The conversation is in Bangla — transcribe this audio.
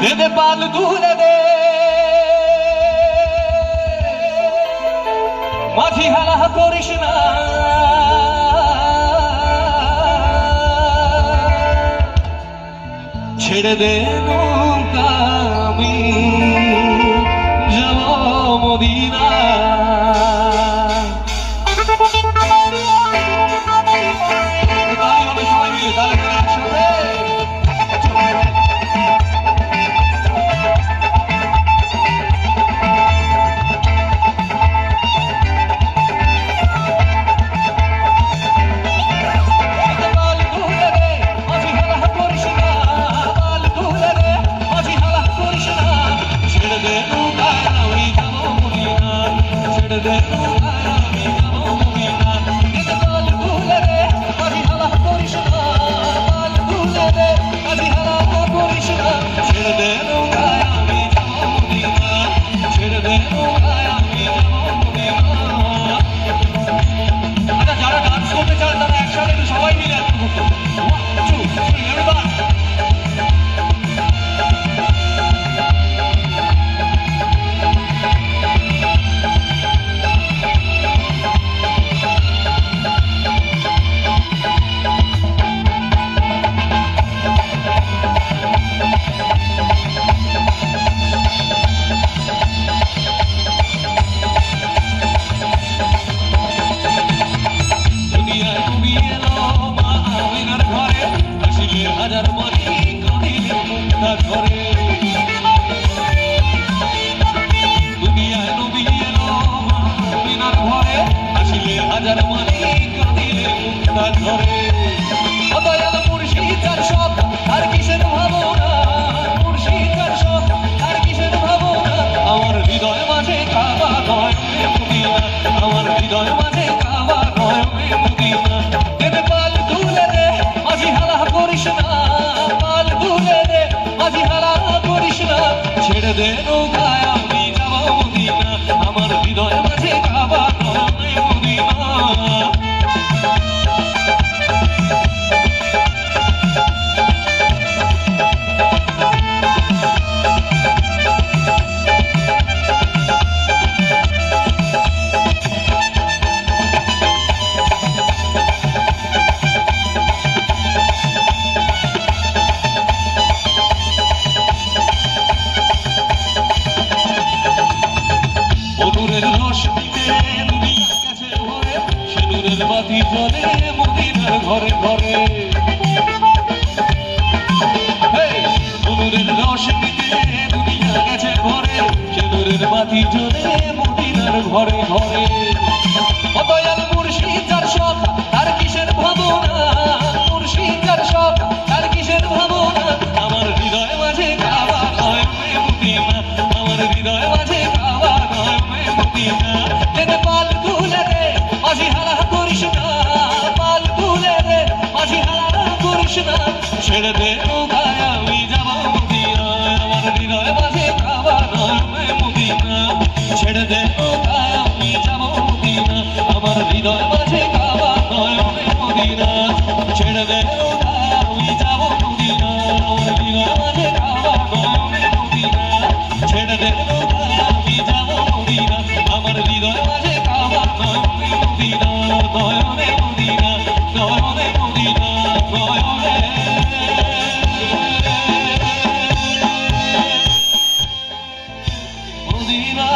দে দে পাল তুলে দে মাঝি হালা করিস না ছেড়ে দে নৌকা আমি যাব মদিনা সবাই মিলে তাহলে একসাথে ছেড়ে দে নৌকায় আমি যাব মদিনা আমার হৃদয় মাঝে কাবা নয় মদিনা বাতি জলে মদিনার ঘরে ঘরে নূরের রোশনীতে দুনিয়া গেছে ভরে সে নূরের বাতি জলে মদিনার ঘরে ঘরে দয়াল মুর্শিদ যার শখ তার কিসের ভাবনা মুর্শিদ যার শখ তার কিসের ভাবনা আমার হৃদয় মাঝে কাবা নয় মদিনা আমার হৃদয় মাঝে কাবা নয় মদিনা যেতে পাল তুলে দে মাঝি হালা করিস না পাল তুলে দে মাঝি হালা করিস না ছেড়ে দে নৌকায় আমি যাব মদিনা আমার হৃদয় মাঝে কাবা নয় মদিনা ছেড়ে দে নৌকায় আমি যাব মদিনা আমার হৃদয় মাঝে কাবা নয় মদিনা ছেড়ে দে নৌকায় আমি যাব মদিনা আমার হৃদয় মাঝে কাবা নয় মদিনা ছেড়ে দে নৌকায় আমি যাব মদিনা আমার হৃদয় মাঝে কাবা নয় মদিনা নয়নে মদিনা নয়নে মদিনা নয়নে মদিনা